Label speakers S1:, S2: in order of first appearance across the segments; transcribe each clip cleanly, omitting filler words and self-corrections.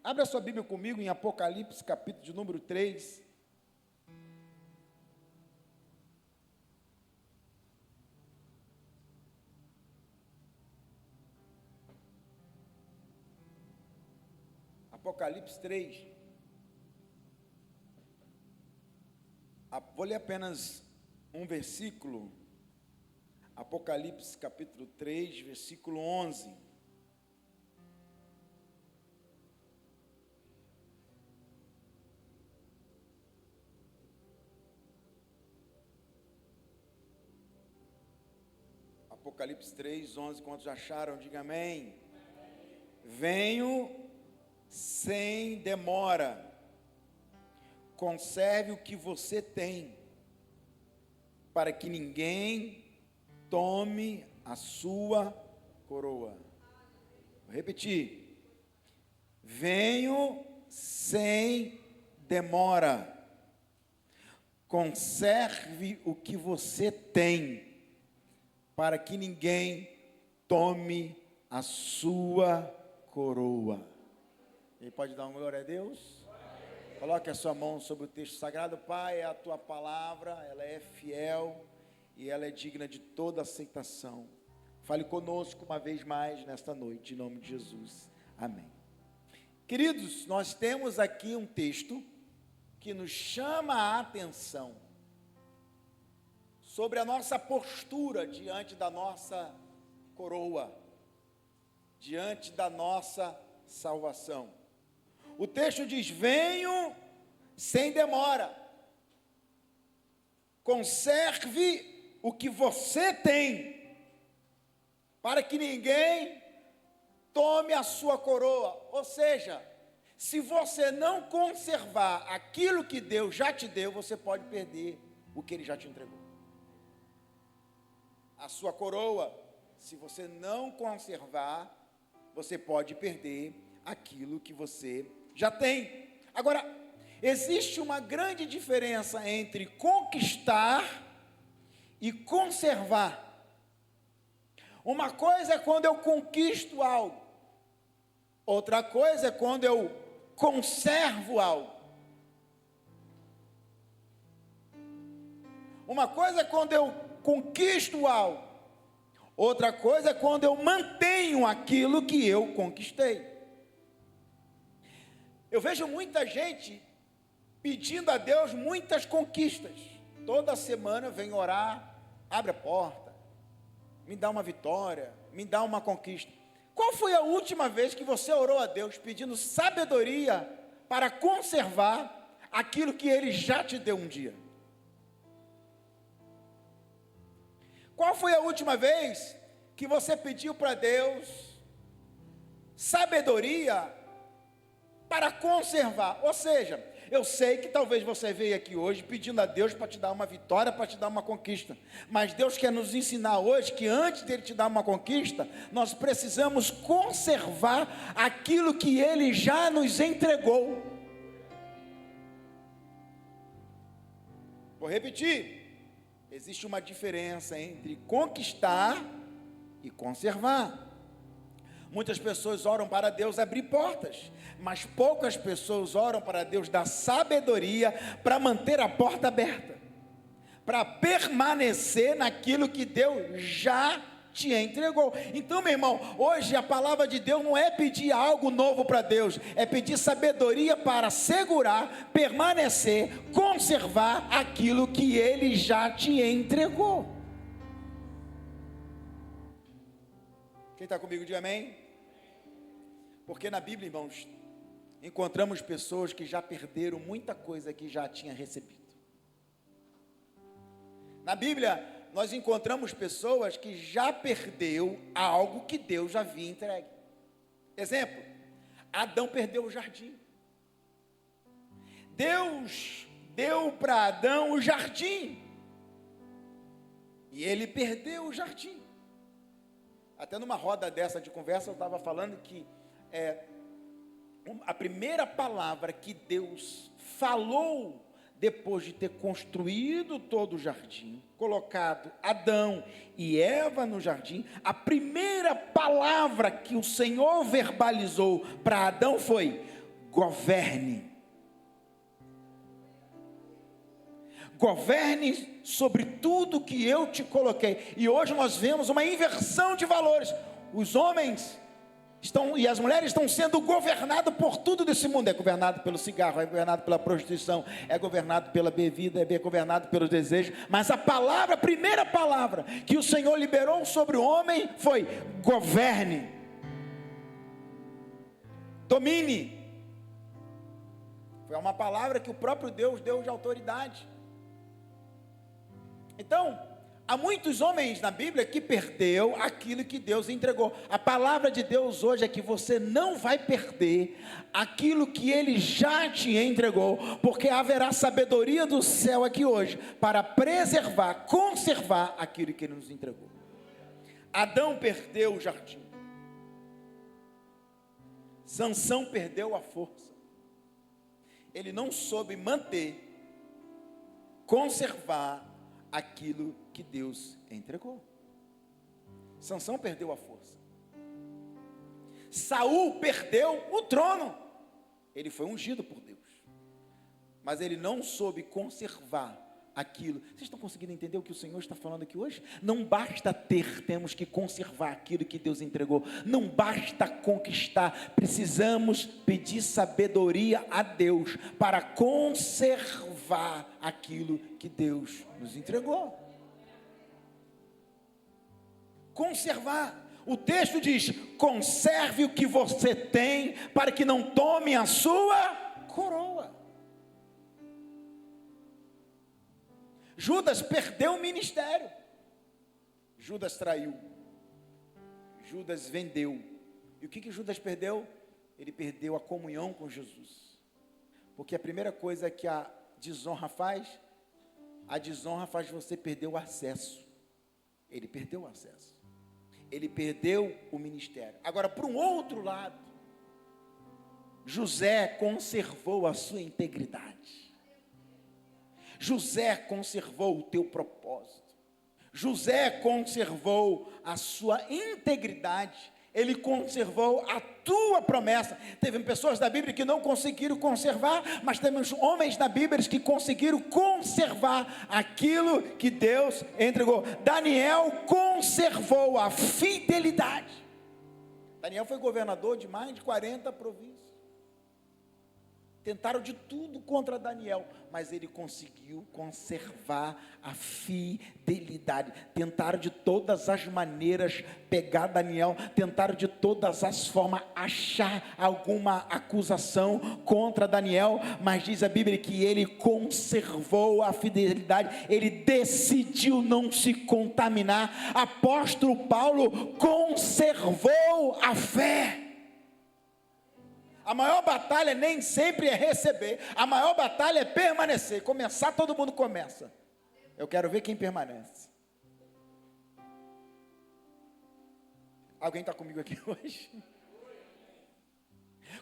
S1: Abra sua Bíblia comigo em Apocalipse, capítulo de número 3. Apocalipse 3. Vou ler apenas um versículo. Apocalipse capítulo 3, versículo 11. Apocalipse 3, 11. Quantos acharam? Diga amém. Venho sem demora. Conserve o que você tem, para que ninguém tome a sua coroa. Vou repetir. Venho sem demora. Conserve o que você tem, para que ninguém tome a sua coroa. Ele pode dar uma glória a Deus? Coloque a sua mão sobre o texto sagrado. Pai, a tua palavra, ela é fiel e ela é digna de toda aceitação. Fale conosco uma vez mais nesta noite, em nome de Jesus. Amém. Queridos, nós temos aqui um texto que nos chama a atenção sobre a nossa postura diante da nossa coroa, diante da nossa salvação. O texto diz: venho sem demora, conserve o que você tem, para que ninguém tome a sua coroa. Ou seja, se você não conservar aquilo que Deus já te deu, você pode perder o que Ele já te entregou. A sua coroa, se você não conservar, você pode perder aquilo que você já tem. Agora, existe uma grande diferença entre conquistar e conservar. Uma coisa é quando eu conquisto algo, outra coisa é quando eu conservo algo. Uma coisa é quando eu conquisto algo, outra coisa é quando eu mantenho aquilo que eu conquistei. Eu vejo muita gente pedindo a Deus muitas conquistas. Toda semana vem orar, abre a porta, me dá uma vitória, me dá uma conquista. Qual foi a última vez que você orou a Deus pedindo sabedoria para conservar aquilo que Ele já te deu um dia? Qual foi a última vez que você pediu para Deus sabedoria para conservar? Ou seja, eu sei que talvez você veio aqui hoje pedindo a Deus para te dar uma vitória, para te dar uma conquista, mas Deus quer nos ensinar hoje que antes dele te dar uma conquista, nós precisamos conservar aquilo que Ele já nos entregou. Vou repetir, existe uma diferença entre conquistar e conservar. Muitas pessoas oram para Deus abrir portas, mas poucas pessoas oram para Deus dar sabedoria para manter a porta aberta, para permanecer naquilo que Deus já te entregou. Então, meu irmão, hoje a palavra de Deus não é pedir algo novo para Deus, é pedir sabedoria para segurar, permanecer, conservar aquilo que Ele já te entregou. Quem está comigo, diga amém. Porque na Bíblia, irmãos, encontramos pessoas que já perderam muita coisa que já tinha recebido. Na Bíblia, nós encontramos pessoas que já perdeu algo que Deus já havia entregue. Exemplo, Adão perdeu o jardim. Deus deu para Adão o jardim, e ele perdeu o jardim. Até numa roda dessa de conversa eu estava falando que a primeira palavra que Deus falou depois de ter construído todo o jardim, colocado Adão e Eva no jardim, a primeira palavra que o Senhor verbalizou para Adão foi: governe. Governe sobre tudo que eu te coloquei. E hoje nós vemos uma inversão de valores. Os homens e as mulheres estão sendo governados por tudo desse mundo. É governado pelo cigarro, é governado pela prostituição, é governado pela bebida, é governado pelos desejos. Mas a primeira palavra que o Senhor liberou sobre o homem foi: governe, domine. Foi uma palavra que o próprio Deus deu de autoridade. Então, há muitos homens na Bíblia que perdeu aquilo que Deus entregou. A palavra de Deus hoje é que você não vai perder aquilo que Ele já te entregou, porque haverá sabedoria do céu aqui hoje, para preservar, conservar aquilo que Ele nos entregou. Adão perdeu o jardim. Sansão perdeu a força. Ele não soube manter, conservar aquilo que Deus entregou. Sansão perdeu a força. Saul perdeu o trono. Ele foi ungido por Deus, mas ele não soube conservar aquilo. Vocês estão conseguindo entender o que o Senhor está falando aqui hoje? Não basta ter, temos que conservar aquilo que Deus entregou. Não basta conquistar, precisamos pedir sabedoria a Deus para conservar aquilo que Deus nos entregou. Conservar. O texto diz: conserve o que você tem, para que não tome a sua coroa. Judas perdeu o ministério. Judas traiu. Judas vendeu. E o que Judas perdeu? Ele perdeu a comunhão com Jesus. Porque a primeira coisa que a desonra faz você perder o acesso. Ele perdeu o acesso. Ele perdeu o ministério. Agora, por um outro lado, José conservou a sua integridade. José conservou o teu propósito. José conservou a sua integridade. Ele conservou a tua promessa. Teve pessoas da Bíblia que não conseguiram conservar, mas temos homens da Bíblia que conseguiram conservar aquilo que Deus entregou. Daniel conservou a fidelidade. Daniel foi governador de mais de 40 províncias. Tentaram de tudo contra Daniel, mas ele conseguiu conservar a fidelidade. Tentaram de todas as maneiras pegar Daniel, tentaram de todas as formas achar alguma acusação contra Daniel, mas diz a Bíblia que ele conservou a fidelidade, ele decidiu não se contaminar. Apóstolo Paulo conservou a fé. A maior batalha nem sempre é receber, a maior batalha é permanecer. Começar, todo mundo começa. Eu quero ver quem permanece. Alguém está comigo aqui hoje?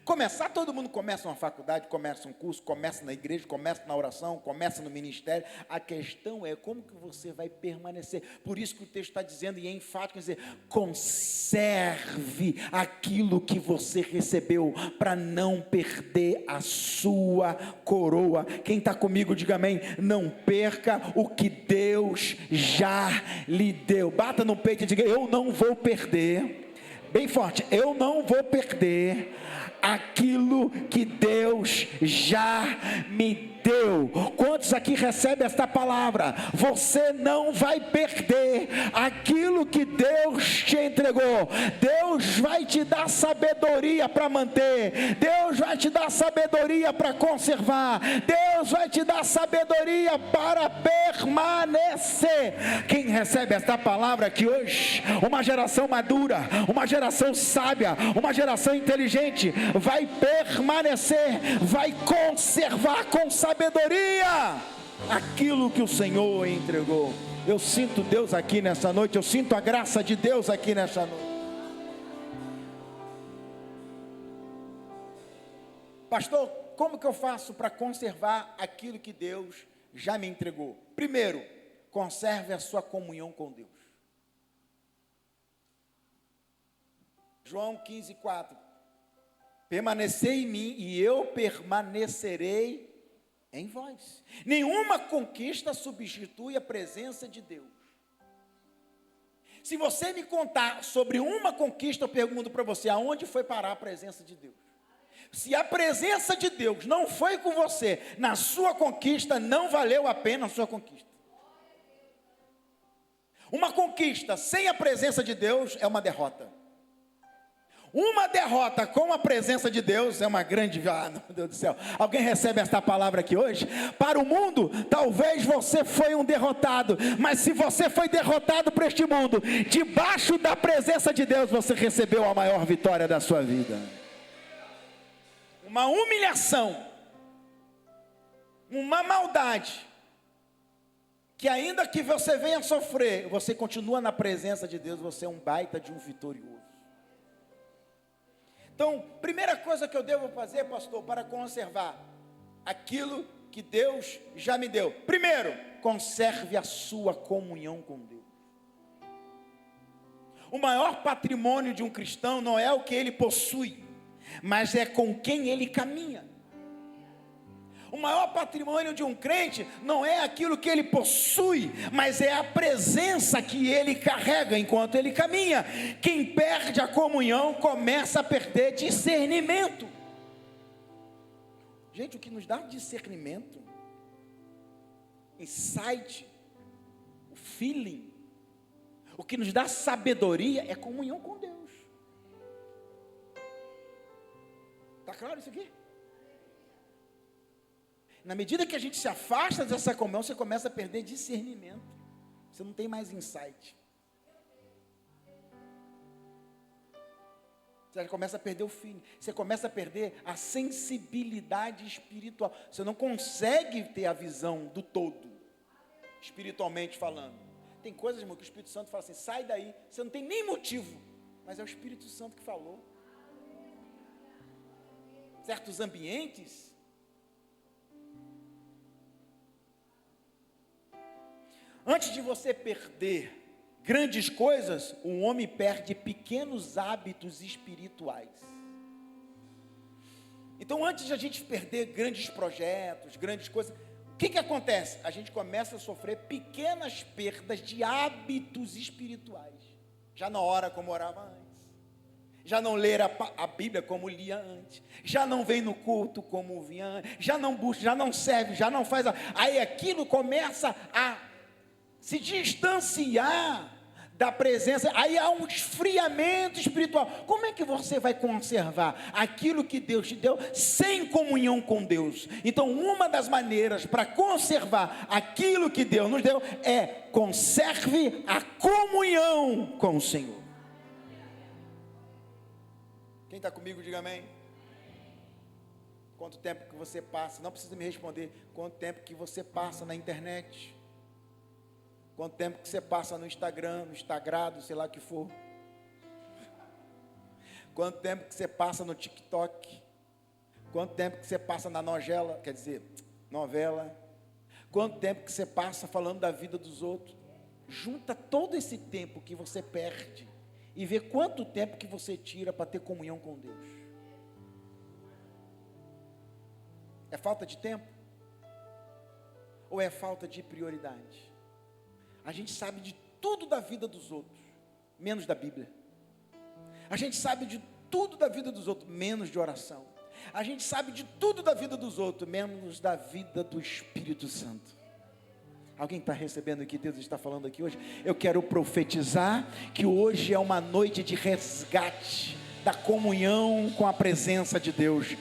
S1: Começar, todo mundo começa uma faculdade, começa um curso, começa na igreja, começa na oração, começa no ministério. A questão é como que você vai permanecer. Por isso que o texto está dizendo, e é enfático, dizer: conserve aquilo que você recebeu, para não perder a sua coroa. Quem está comigo, diga amém. Não perca o que Deus já lhe deu. Bata no peito e diga: eu não vou perder. Bem forte: eu não vou perder aquilo que Deus já me deu. Quantos aqui recebem esta palavra? Você não vai perder aquilo que Deus te entregou. Deus vai te dar sabedoria para manter. Deus vai te dar sabedoria para conservar. Deus vai te dar sabedoria para permanecer. Quem recebe esta palavra aqui hoje? Uma geração madura, uma geração sábia, uma geração inteligente vai permanecer, vai conservar com sabedoria aquilo que o Senhor entregou. Eu sinto Deus aqui nessa noite, eu sinto a graça de Deus aqui nessa noite. Pastor, como que eu faço para conservar aquilo que Deus já me entregou? Primeiro, conserve a sua comunhão com Deus. João 15:4. Permanecei em mim e eu permanecerei em vós. Nenhuma conquista substitui a presença de Deus. Se você me contar sobre uma conquista, eu pergunto para você, aonde foi parar a presença de Deus? Se a presença de Deus não foi com você na sua conquista, não valeu a pena a sua conquista. Uma conquista sem a presença de Deus é uma derrota. Uma derrota com a presença de Deus é uma grande... Ah, meu Deus do céu. Alguém recebe esta palavra aqui hoje? Para o mundo, talvez você foi um derrotado. Mas se você foi derrotado por este mundo, debaixo da presença de Deus, você recebeu a maior vitória da sua vida. Uma humilhação, uma maldade, que ainda que você venha sofrer, você continua na presença de Deus, você é um baita de um vitorioso. Então, primeira coisa que eu devo fazer, pastor, para conservar aquilo que Deus já me deu. Primeiro, conserve a sua comunhão com Deus. O maior patrimônio de um cristão não é o que ele possui, mas é com quem ele caminha. O maior patrimônio de um crente não é aquilo que ele possui, mas é a presença que ele carrega enquanto ele caminha. Quem perde a comunhão começa a perder discernimento. Gente, o que nos dá discernimento, insight, o feeling, o que nos dá sabedoria é comunhão com Deus. Está claro isso aqui? Na medida que a gente se afasta dessa comunhão, você começa a perder discernimento. Você não tem mais insight. Você começa a perder o feeling. Você começa a perder a sensibilidade espiritual. Você não consegue ter a visão do todo, espiritualmente falando. Tem coisas, irmão, que o Espírito Santo fala assim, sai daí. Você não tem nem motivo, mas é o Espírito Santo que falou. Certos ambientes... Antes de você perder grandes coisas, um homem perde pequenos hábitos espirituais. Então, antes de a gente perder grandes projetos, grandes coisas, o que acontece? A gente começa a sofrer pequenas perdas de hábitos espirituais. Já não ora como orava antes. Já não ler a Bíblia como lia antes. Já não vem no culto como vinha antes. Já não busca, já não serve, já não faz. Aí aquilo começa a se distanciar da presença, aí há um esfriamento espiritual. Como é que você vai conservar aquilo que Deus te deu sem comunhão com Deus? Então, uma das maneiras para conservar aquilo que Deus nos deu é conserve a comunhão com o Senhor. Quem está comigo, diga amém. Quanto tempo que você passa, não precisa me responder, quanto tempo que você passa na internet? Quanto tempo que você passa no Instagram, no Instagrado, sei lá o que for. Quanto tempo que você passa no TikTok. Quanto tempo que você passa na novela. Quanto tempo que você passa falando da vida dos outros. Junta todo esse tempo que você perde e vê quanto tempo que você tira para ter comunhão com Deus. É falta de tempo? Ou é falta de prioridade? A gente sabe de tudo da vida dos outros, menos da Bíblia. A gente sabe de tudo da vida dos outros, menos de oração. A gente sabe de tudo da vida dos outros, menos da vida do Espírito Santo. Alguém está recebendo o que Deus está falando aqui hoje? Eu quero profetizar que hoje é uma noite de resgate da comunhão com a presença de Deus.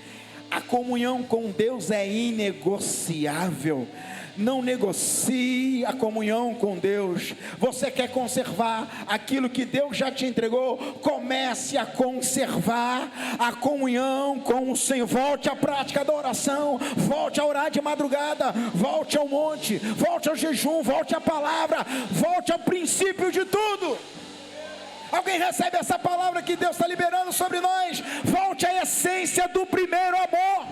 S1: A comunhão com Deus é inegociável. Não negocie a comunhão com Deus. Você quer conservar aquilo que Deus já te entregou? Comece a conservar a comunhão com o Senhor. Volte à prática da oração. Volte a orar de madrugada. Volte ao monte. Volte ao jejum. Volte à palavra. Volte ao princípio de tudo. Alguém recebe essa palavra que Deus está liberando sobre nós? Volte à essência do primeiro amor.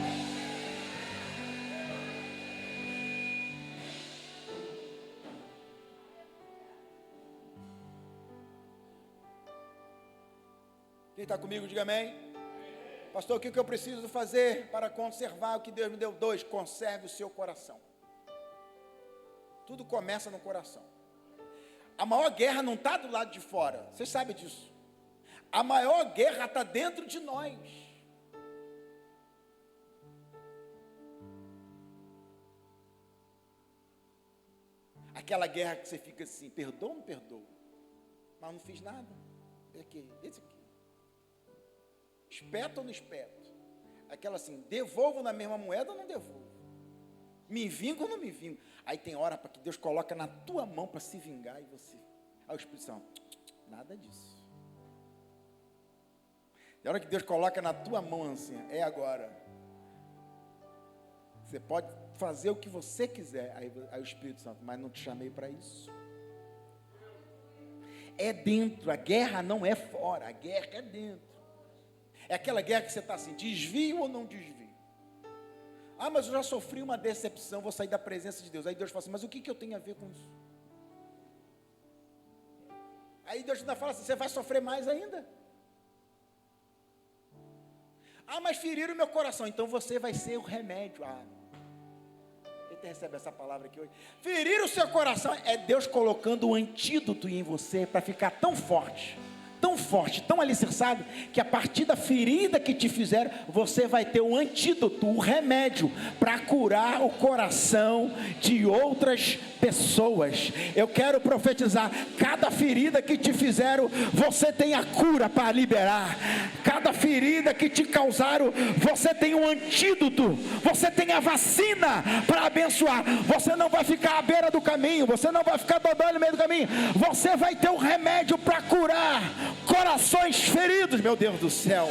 S1: Quem está comigo, diga amém. Pastor, o que eu preciso fazer para conservar o que Deus me deu? 2, conserve o seu coração. Tudo começa no coração. A maior guerra não está do lado de fora, vocês sabem disso. A maior guerra está dentro de nós. Aquela guerra que você fica assim, perdoa ou não perdoa? Mas não fiz nada. Esse aqui. Espeto ou não espeto? Aquela assim, devolvo na mesma moeda ou não devolvo? Me vingo ou não me vingo? Aí tem hora para que Deus coloca na tua mão para se vingar e você. Aí o Espírito Santo, nada disso. Tem hora que Deus coloca na tua mão assim, é agora. Você pode fazer o que você quiser. Aí o Espírito Santo, mas não te chamei para isso. É dentro, a guerra não é fora, a guerra é dentro. É aquela guerra que você está assim, desvio ou não desvio? Ah, mas eu já sofri uma decepção, vou sair da presença de Deus. Aí Deus fala assim, mas o que eu tenho a ver com isso? Aí Deus ainda fala assim, você vai sofrer mais ainda? Ah, mas feriram o meu coração, então você vai ser o remédio. Quem recebe essa palavra aqui hoje? Ferir o seu coração é Deus colocando um antídoto em você para ficar tão forte, tão alicerçado, que a partir da ferida que te fizeram, você vai ter um antídoto, um remédio para curar o coração de outras pessoas. Eu quero profetizar, cada ferida que te fizeram, você tem a cura para liberar. Cada ferida que te causaram, você tem um antídoto, você tem a vacina para abençoar. Você não vai ficar à beira do caminho, você não vai ficar dodói no meio do caminho, você vai ter um remédio para curar corações feridos, meu Deus do céu.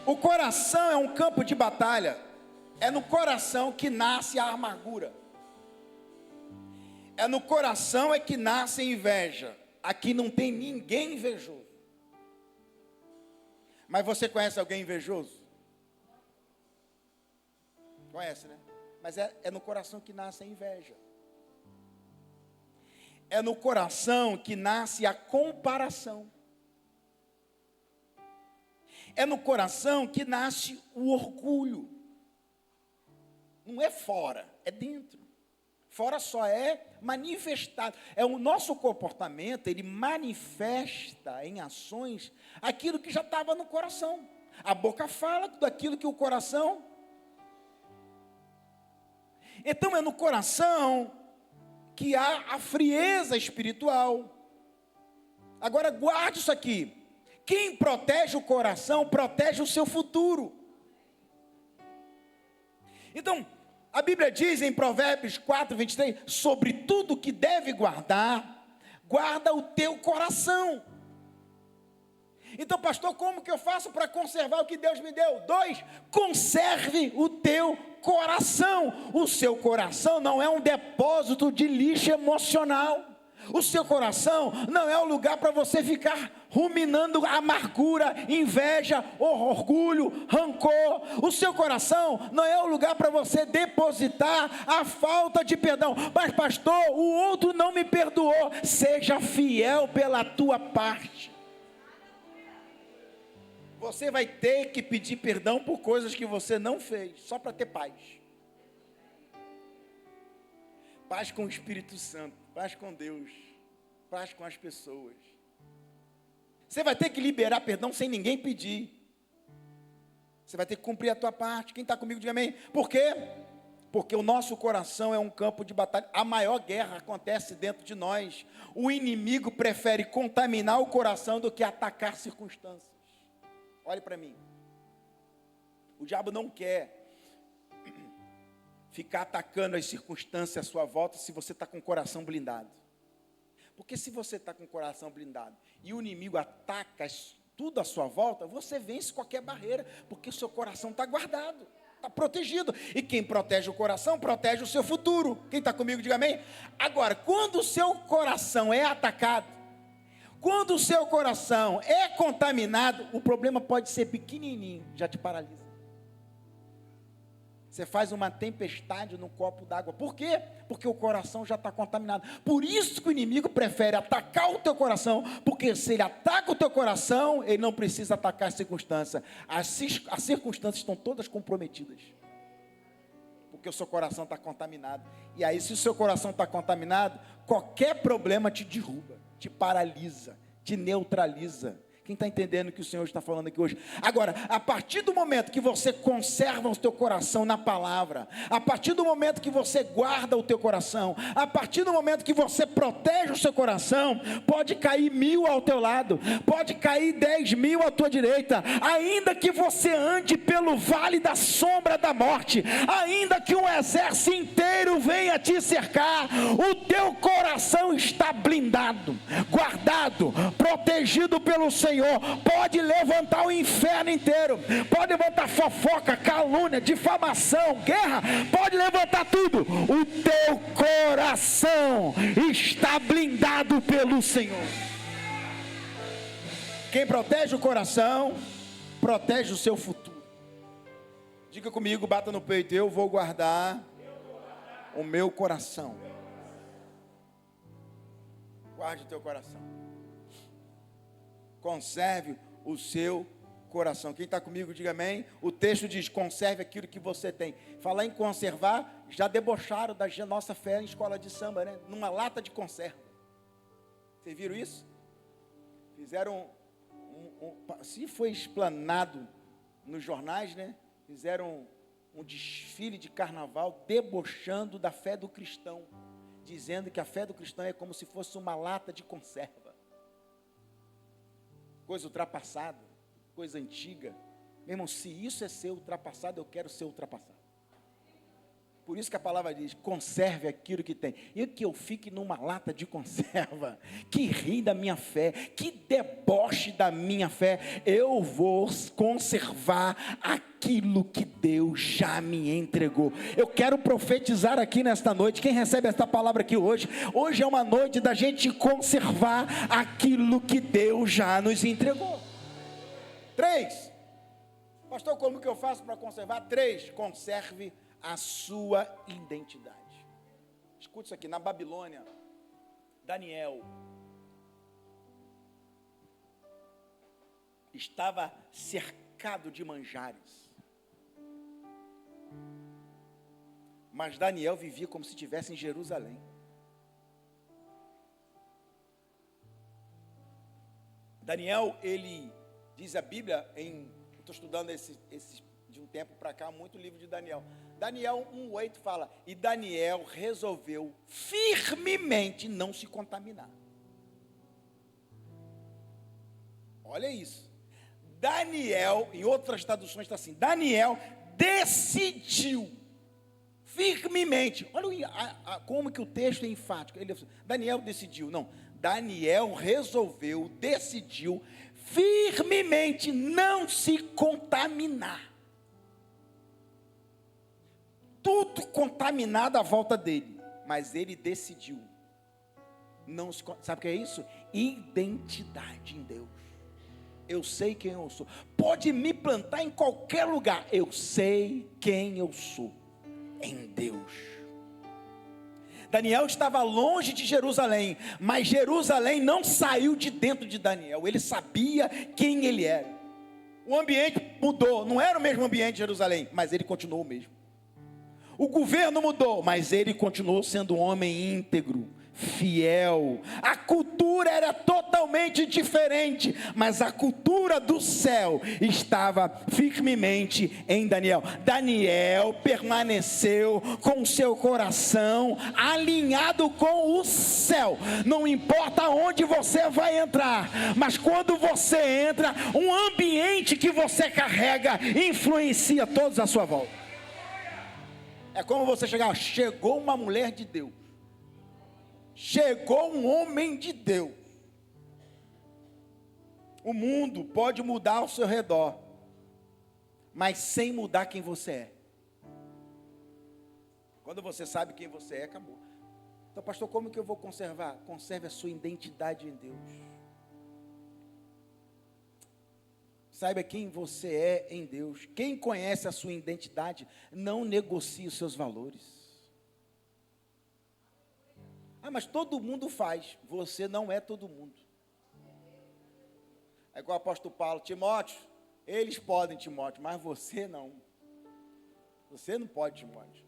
S1: O coração é um campo de batalha. É no coração que nasce a amargura. É no coração é que nasce a inveja. Aqui não tem ninguém invejoso. Mas você conhece alguém invejoso? Conhece, né? Mas é no coração que nasce a inveja. É no coração que nasce a comparação. É no coração que nasce o orgulho. Não é fora, é dentro. Fora só é manifestado. É o nosso comportamento, ele manifesta em ações aquilo que já estava no coração. A boca fala daquilo que o coração. Então é no coração que há a frieza espiritual. Agora guarde isso aqui. Quem protege o coração, protege o seu futuro. Então, a Bíblia diz em Provérbios 4:23, sobre tudo que deve guardar, guarda o teu coração. Então, pastor, como que eu faço para conservar o que Deus me deu? 2, conserve o teu coração. O seu coração não é um depósito de lixo emocional. O seu coração não é um lugar para você ficar ruminando amargura, inveja, orgulho, rancor. O seu coração não é um lugar para você depositar a falta de perdão. Mas pastor, o outro não me perdoou. Seja fiel pela tua parte. Você vai ter que pedir perdão por coisas que você não fez, só para ter paz. Paz com o Espírito Santo, paz com Deus, paz com as pessoas. Você vai ter que liberar perdão sem ninguém pedir. Você vai ter que cumprir a tua parte. Quem está comigo, diga amém. Por quê? Porque o nosso coração é um campo de batalha. A maior guerra acontece dentro de nós. O inimigo prefere contaminar o coração do que atacar circunstâncias. Olhe para mim. O diabo não quer ficar atacando as circunstâncias à sua volta se você está com o coração blindado. Porque se você está com o coração blindado e o inimigo ataca tudo à sua volta, você vence qualquer barreira, porque o seu coração está guardado, está protegido. E quem protege o coração, protege o seu futuro. Quem está comigo, diga amém. Agora, quando o seu coração é atacado, quando o seu coração é contaminado, o problema pode ser pequenininho, já te paralisa. Você faz uma tempestade no copo d'água. Por quê? Porque o coração já está contaminado. Por isso que o inimigo prefere atacar o teu coração, porque se ele ataca o teu coração, ele não precisa atacar a circunstância. As circunstâncias estão todas comprometidas, porque o seu coração está contaminado. E aí, se o seu coração está contaminado, qualquer problema te derruba, te paralisa, te neutraliza. Quem está entendendo o que o Senhor está falando aqui hoje? Agora, a partir do momento que você conserva o teu coração na palavra, a partir do momento que você guarda o teu coração, a partir do momento que você protege o seu coração, pode cair 1000 ao teu lado, pode cair 10.000 à tua direita, ainda que você ande pelo vale da sombra da morte, ainda que um exército inteiro venha te cercar, o teu coração está blindado, guardado, protegido pelo Senhor. Pode levantar o inferno inteiro, pode levantar fofoca, calúnia, difamação, guerra, pode levantar tudo. O teu coração está blindado pelo Senhor. Quem protege o coração, protege o seu futuro. Diga comigo, bata no peito: eu vou guardar o meu coração. Guarde o teu coração. Conserve o seu coração. Quem está comigo, diga amém. O texto diz: conserve aquilo que você tem. Falar em conservar, já debocharam da nossa fé em escola de samba, né? Numa lata de conserva. Vocês viram isso? Fizeram, se foi explanado nos jornais, né? Fizeram um desfile de carnaval debochando da fé do cristão, dizendo que a fé do cristão é como se fosse uma lata de conserva. Coisa ultrapassada, coisa antiga. Meu irmão, se isso é ser ultrapassado, eu quero ser ultrapassado. Por isso que a palavra diz: conserve aquilo que tem. E que eu fique numa lata de conserva, que ri da minha fé, que deboche da minha fé. Eu vou conservar aquilo que Deus já me entregou. Eu quero profetizar aqui nesta noite. Quem recebe esta palavra aqui hoje? Hoje é uma noite da gente conservar aquilo que Deus já nos entregou. 3. Pastor, como que eu faço para conservar? 3. Conserve a sua identidade. Escute isso aqui. Na Babilônia, Daniel estava cercado de manjares, mas Daniel vivia como se estivesse em Jerusalém. Daniel, ele diz a Bíblia, estou estudando de um tempo para cá, muito livro de Daniel. Daniel 1:8 fala: e Daniel resolveu firmemente não se contaminar. Olha isso. Daniel, em outras traduções está assim: Daniel decidiu firmemente. Olha como que o texto é enfático. Daniel decidiu, não. Daniel resolveu, decidiu firmemente não se contaminar. Tudo contaminado à volta dele, mas ele decidiu não se. Sabe o que é isso? Identidade em Deus. Eu sei quem eu sou. Pode me plantar em qualquer lugar, eu sei quem eu sou em Deus. Daniel estava longe de Jerusalém, mas Jerusalém não saiu de dentro de Daniel. Ele sabia quem ele era. O ambiente mudou, não era o mesmo ambiente de Jerusalém, mas ele continuou o mesmo. O governo mudou, mas ele continuou sendo um homem íntegro, fiel. A cultura era totalmente diferente, mas a cultura do céu estava firmemente em Daniel. Daniel permaneceu com seu coração alinhado com o céu. Não importa onde você vai entrar, mas quando você entra, um ambiente que você carrega influencia todos à sua volta. É como você chegar: chegou uma mulher de Deus, chegou um homem de Deus. O mundo pode mudar ao seu redor, mas sem mudar quem você é. Quando você sabe quem você é, acabou. Então, pastor, como que eu vou conservar? Conserve a sua identidade em Deus. Saiba quem você é em Deus. Quem conhece a sua identidade, não negocie os seus valores. Ah, mas todo mundo faz. Você não é todo mundo. É igual o apóstolo Paulo, Timóteo, eles podem, Timóteo, mas você não. Você não pode, Timóteo.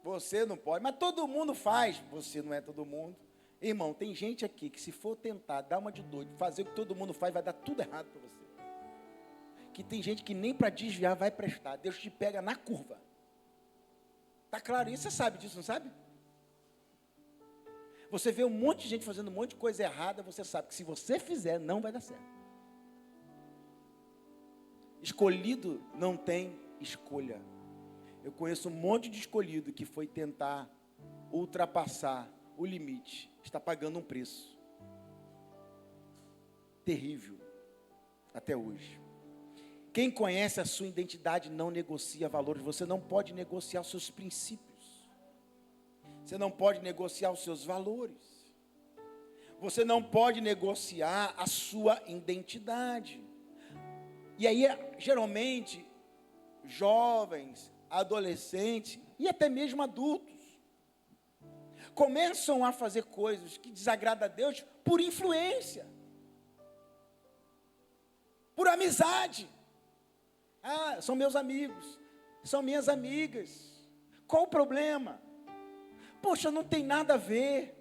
S1: Você não pode, mas todo mundo faz. Você não é todo mundo. Irmão, tem gente aqui que se for tentar dar uma de doido, fazer o que todo mundo faz, vai dar tudo errado para você. Que tem gente que nem para desviar vai prestar. Deus te pega na curva. Tá claro isso? Você sabe disso, não sabe? Você vê um monte de gente fazendo um monte de coisa errada, você sabe que se você fizer, não vai dar certo. Escolhido não tem escolha. Eu conheço um monte de escolhido que foi tentar ultrapassar o limite. Está pagando um preço terrível até hoje. Quem conhece a sua identidade não negocia valores. Você não pode negociar os seus princípios. Você não pode negociar os seus valores. Você não pode negociar a sua identidade. E aí, geralmente, jovens, adolescentes e até mesmo adultos começam a fazer coisas que desagradam a Deus por influência, por amizade. Ah, são meus amigos, são minhas amigas. Qual o problema? Poxa, não tem nada a ver.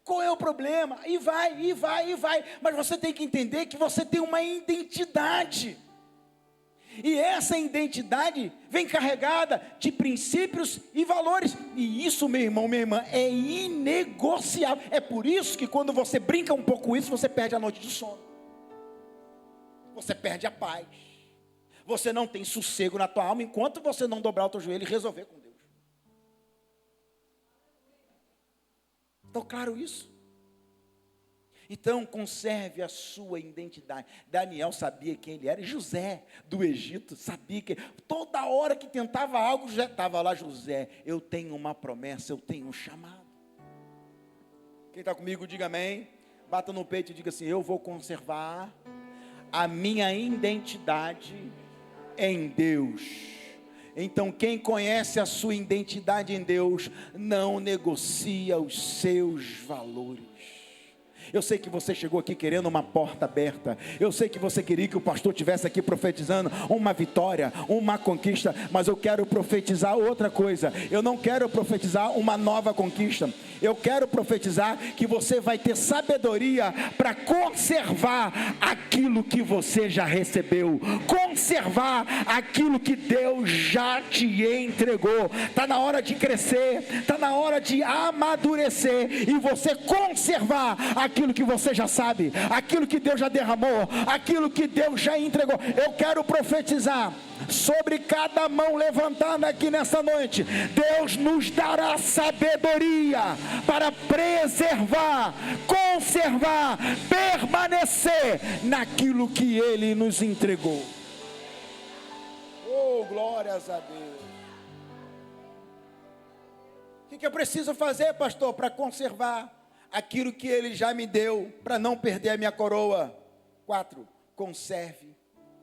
S1: Qual é o problema? E vai. Mas você tem que entender que você tem uma identidade. E essa identidade vem carregada de princípios e valores. E isso, meu irmão, minha irmã, é inegociável. É por isso que quando você brinca um pouco com isso, você perde a noite de sono. Você perde a paz. Você não tem sossego na tua alma enquanto você não dobrar o teu joelho e resolver com Deus. Está claro isso? Então, conserve a sua identidade. Daniel sabia quem ele era. José, do Egito, sabia que toda hora que tentava algo, já estava lá José. Eu tenho uma promessa, eu tenho um chamado. Quem está comigo, diga amém. Bata no peito e diga assim: eu vou conservar a minha identidade em Deus. Então, quem conhece a sua identidade em Deus, não negocia os seus valores. Eu sei que você chegou aqui querendo uma porta aberta. Eu sei que você queria que o pastor estivesse aqui profetizando uma vitória, uma conquista. Mas eu quero profetizar outra coisa. Eu não quero profetizar uma nova conquista. Eu quero profetizar que você vai ter sabedoria para conservar aquilo que você já recebeu. Conservar aquilo que Deus já te entregou. Está na hora de crescer. Está na hora de amadurecer. E você conservar aquilo que você já sabe, aquilo que Deus já derramou, aquilo que Deus já entregou. Eu quero profetizar sobre cada mão levantada aqui nessa noite. Deus nos dará sabedoria para preservar, conservar, permanecer naquilo que Ele nos entregou. Oh, glórias a Deus. O que eu preciso fazer, pastor, para conservar aquilo que Ele já me deu, para não perder a minha coroa? 4, conserve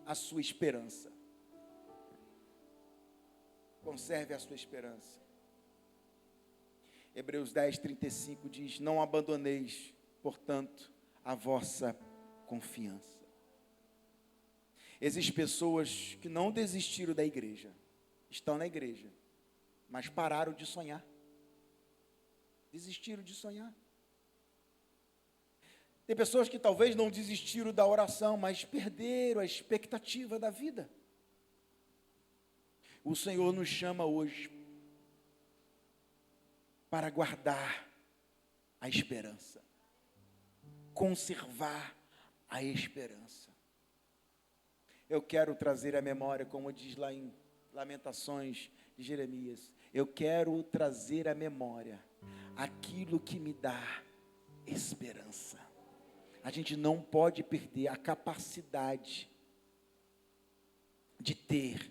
S1: a sua esperança. Conserve a sua esperança. Hebreus 10, 35 diz: não abandoneis, portanto, a vossa confiança. Existem pessoas que não desistiram da igreja, estão na igreja, mas pararam de sonhar. Desistiram de sonhar. Tem pessoas que talvez não desistiram da oração, mas perderam a expectativa da vida. O Senhor nos chama hoje para guardar a esperança, conservar a esperança. Eu quero trazer à memória, como diz lá em Lamentações de Jeremias, eu quero trazer à memória aquilo que me dá esperança. A gente não pode perder a capacidade de ter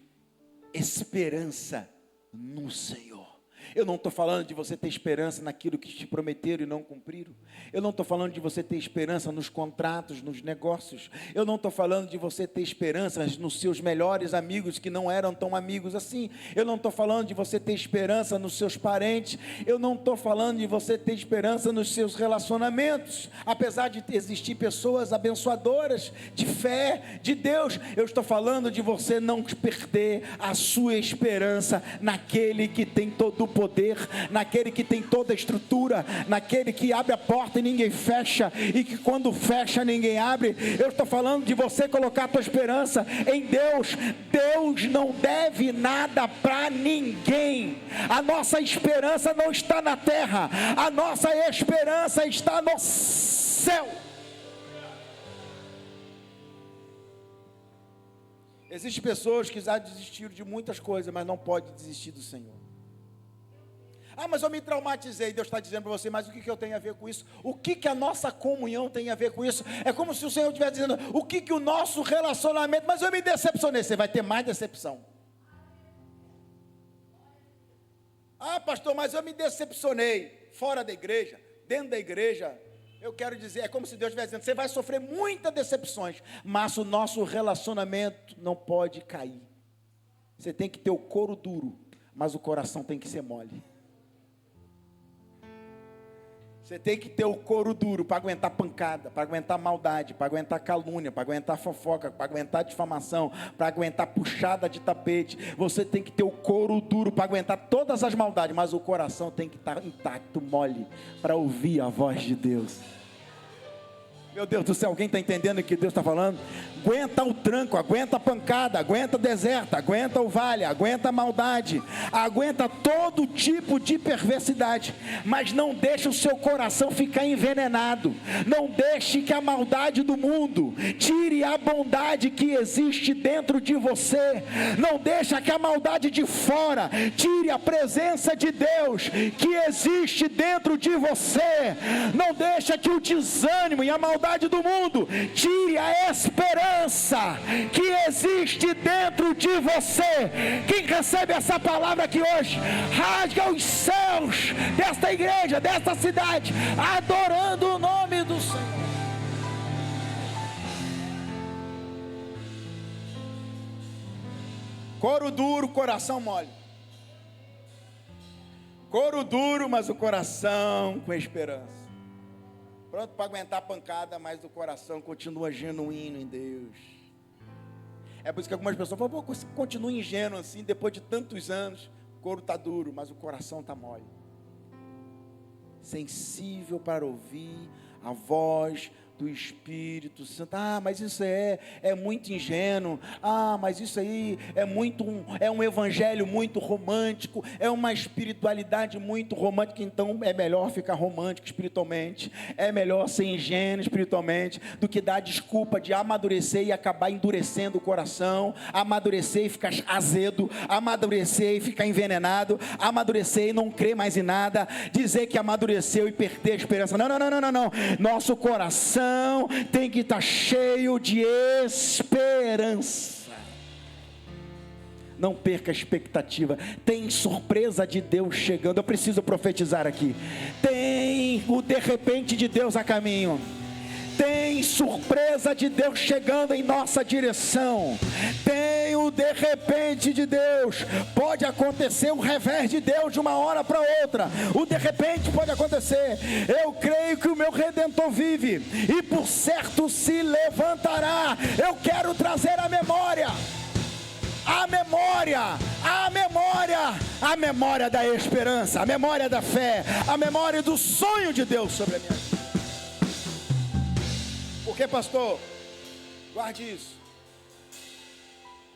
S1: esperança no Senhor. Eu não estou falando de você ter esperança naquilo que te prometeram e não cumpriram. Eu não estou falando de você ter esperança nos contratos, nos negócios. Eu não estou falando de você ter esperança nos seus melhores amigos que não eram tão amigos assim. Eu não estou falando de você ter esperança nos seus parentes. Eu não estou falando de você ter esperança nos seus relacionamentos. Apesar de existir pessoas abençoadoras, de fé, de Deus, eu estou falando de você não perder a sua esperança naquele que tem todo o poder, naquele que tem toda a estrutura, naquele que abre a porta e ninguém fecha, e que quando fecha ninguém abre. Eu estou falando de você colocar a tua esperança em Deus. Deus não deve nada para ninguém. A nossa esperança não está na terra, a nossa esperança está no céu. Existem pessoas que já desistiram de muitas coisas, mas não podem desistir do Senhor. Ah, mas eu me traumatizei. Deus está dizendo para você, mas o que eu tenho a ver com isso? O que a nossa comunhão tem a ver com isso? É como se o Senhor estivesse dizendo, o que o nosso relacionamento, mas eu me decepcionei. Você vai ter mais decepção. Ah, pastor, mas eu me decepcionei. Fora da igreja, dentro da igreja. Eu quero dizer, é como se Deus estivesse dizendo, você vai sofrer muitas decepções, mas o nosso relacionamento não pode cair. Você tem que ter o couro duro, mas o coração tem que ser mole. Você tem que ter o couro duro para aguentar pancada, para aguentar maldade, para aguentar calúnia, para aguentar fofoca, para aguentar difamação, para aguentar puxada de tapete. Você tem que ter o couro duro para aguentar todas as maldades, mas o coração tem que estar intacto, mole, para ouvir a voz de Deus. Meu Deus do céu, alguém está entendendo o que Deus está falando? Aguenta o tranco, aguenta a pancada, aguenta o deserto, aguenta o vale, aguenta a maldade, aguenta todo tipo de perversidade, mas não deixe o seu coração ficar envenenado, não deixe que a maldade do mundo tire a bondade que existe dentro de você, não deixe que a maldade de fora tire a presença de Deus que existe dentro de você, não deixe que o desânimo e a maldade do mundo tire a esperança que existe dentro de você. Quem recebe essa palavra aqui hoje, rasga os céus desta igreja, desta cidade, adorando o nome do Senhor. Couro duro, coração mole. Couro duro, mas o coração com esperança. Pronto para aguentar a pancada, mas o coração continua genuíno em Deus. É por isso que algumas pessoas falam, pô, continua ingênuo assim, depois de tantos anos, o couro está duro, mas o coração está mole. Sensível para ouvir a voz do Espírito Santo. Ah, mas isso é muito ingênuo. Ah, mas isso aí é um evangelho muito romântico, é uma espiritualidade muito romântica. Então é melhor ficar romântico espiritualmente, é melhor ser ingênuo espiritualmente, do que dar desculpa de amadurecer e acabar endurecendo o coração, amadurecer e ficar azedo, amadurecer e ficar envenenado, amadurecer e não crer mais em nada, dizer que amadureceu e perder a esperança. Não. Nosso coração tem que estar cheio de esperança. Não perca a expectativa. Tem surpresa de Deus chegando. Eu preciso profetizar aqui. Tem o de repente de Deus a caminho. Tem surpresa de Deus chegando em nossa direção. Tem o de repente de Deus. Pode acontecer um revés de Deus de uma hora para outra. O de repente pode acontecer. Eu creio que o meu Redentor vive e por certo se levantará. Eu quero trazer a memória da esperança, a memória da fé, a memória do sonho de Deus sobre a minha vida. Porque, pastor, guarde isso.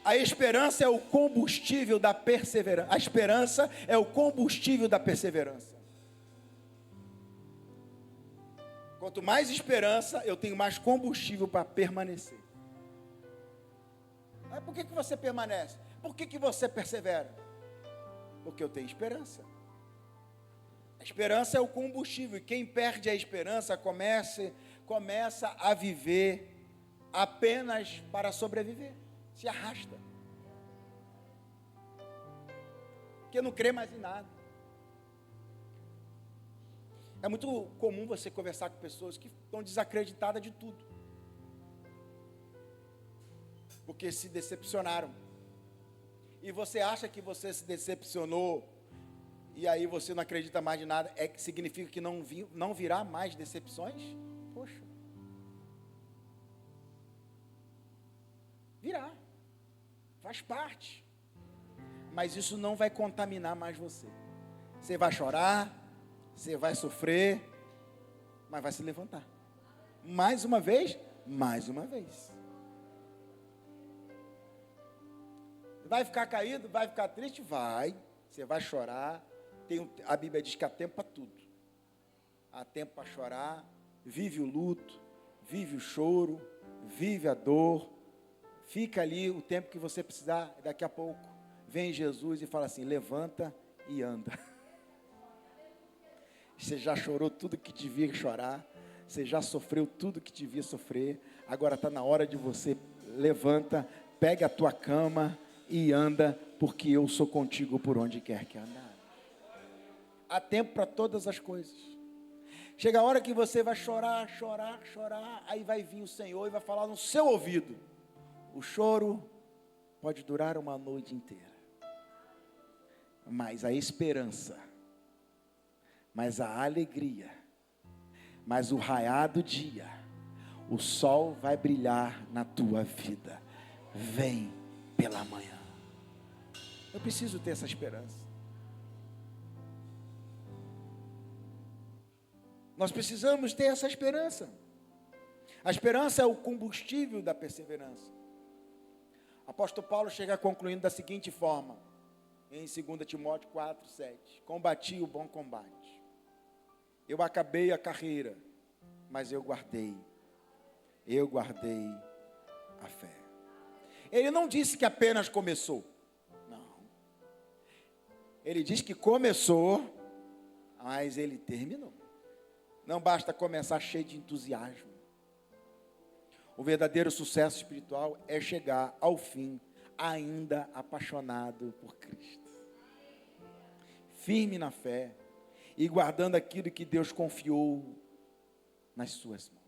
S1: A esperança é o combustível da perseverança. A esperança é o combustível da perseverança. Quanto mais esperança, eu tenho mais combustível para permanecer. Mas por que você permanece? Por que você persevera? Porque eu tenho esperança. A esperança é o combustível. E quem perde a esperança começa a viver apenas para sobreviver. Se arrasta. Porque não crê mais em nada. É muito comum você conversar com pessoas que estão desacreditadas de tudo, porque se decepcionaram. E você acha que você se decepcionou, e aí você não acredita mais de nada, significa que não virá mais decepções? Poxa. Virá. Faz parte. Mas isso não vai contaminar mais você. Você vai chorar, você vai sofrer, mas vai se levantar. Mais uma vez, mais uma vez. Vai ficar caído, vai ficar triste? Vai. Você vai chorar. A Bíblia diz que há tempo para tudo. Há tempo para chorar. Vive o luto, vive o choro, vive a dor. Fica ali o tempo que você precisar. Daqui a pouco vem Jesus e fala assim: levanta e anda. Você já chorou tudo que devia chorar. Você já sofreu tudo que devia sofrer. Agora está na hora de você levanta, pega a tua cama e anda, porque eu sou contigo por onde quer que andar. Há tempo para todas as coisas. Chega a hora que você vai chorar, chorar, chorar, aí vai vir o Senhor e vai falar no seu ouvido: o choro pode durar uma noite inteira, mas a esperança, mas a alegria, mas o raiar do dia, o sol vai brilhar na tua vida. Vem pela manhã. Eu preciso ter essa esperança. Nós precisamos ter essa esperança. A esperança é o combustível da perseverança. O apóstolo Paulo chega concluindo da seguinte forma, em 2 Timóteo 4, 7. Combati o bom combate. Eu acabei a carreira, mas eu guardei a fé. Ele não disse que apenas começou. Não. Ele diz que começou, mas ele terminou. Não basta começar cheio de entusiasmo. O verdadeiro sucesso espiritual é chegar ao fim ainda apaixonado por Cristo. Firme na fé e guardando aquilo que Deus confiou nas suas mãos.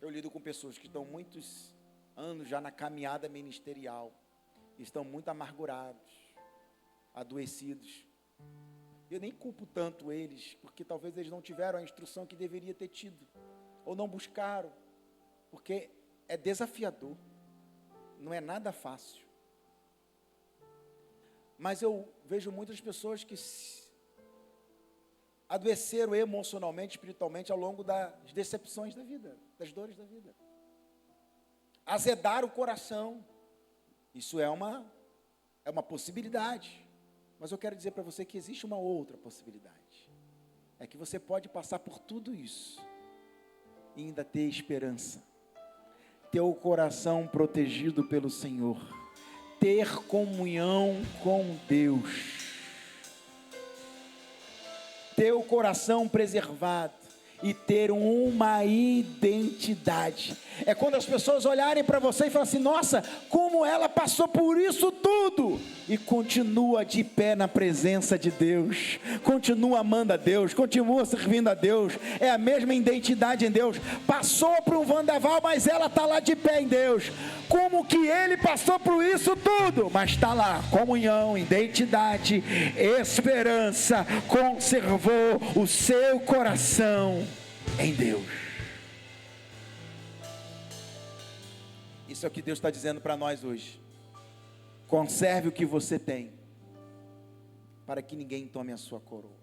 S1: Eu lido com pessoas que estão muitos anos já na caminhada ministerial, estão muito amargurados, adoecidos. Eu nem culpo tanto eles, porque talvez eles não tiveram a instrução que deveria ter tido, ou não buscaram, porque é desafiador, não é nada fácil. Mas eu vejo muitas pessoas que adoeceram emocionalmente, espiritualmente, ao longo das decepções da vida, das dores da vida. Azedar o coração, isso é uma possibilidade. Mas eu quero dizer para você que existe uma outra possibilidade. É que você pode passar por tudo isso e ainda ter esperança. Ter o coração protegido pelo Senhor. Ter comunhão com Deus. Ter o coração preservado. E ter uma identidade. É quando as pessoas olharem para você e falarem assim: nossa, como ela passou por isso tudo, e continua de pé na presença de Deus, continua amando a Deus, continua servindo a Deus, é a mesma identidade em Deus, passou por um vendaval, mas ela está lá de pé em Deus. Como que ele passou por isso tudo, mas está lá, comunhão, identidade, esperança, conservou o seu coração em Deus. Isso é o que Deus está dizendo para nós hoje. Conserve o que você tem, para que ninguém tome a sua coroa.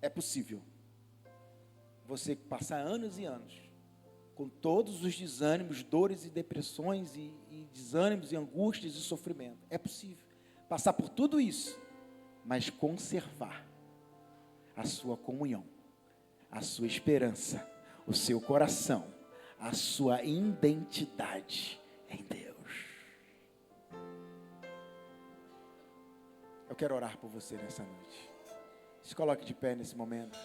S1: É possível você passar anos e anos com todos os desânimos, dores e depressões e desânimos e angústias e sofrimento. É possível passar por tudo isso, mas conservar a sua comunhão, a sua esperança, o seu coração, a sua identidade em Deus. Eu quero orar por você nessa noite. Se coloque de pé nesse momento.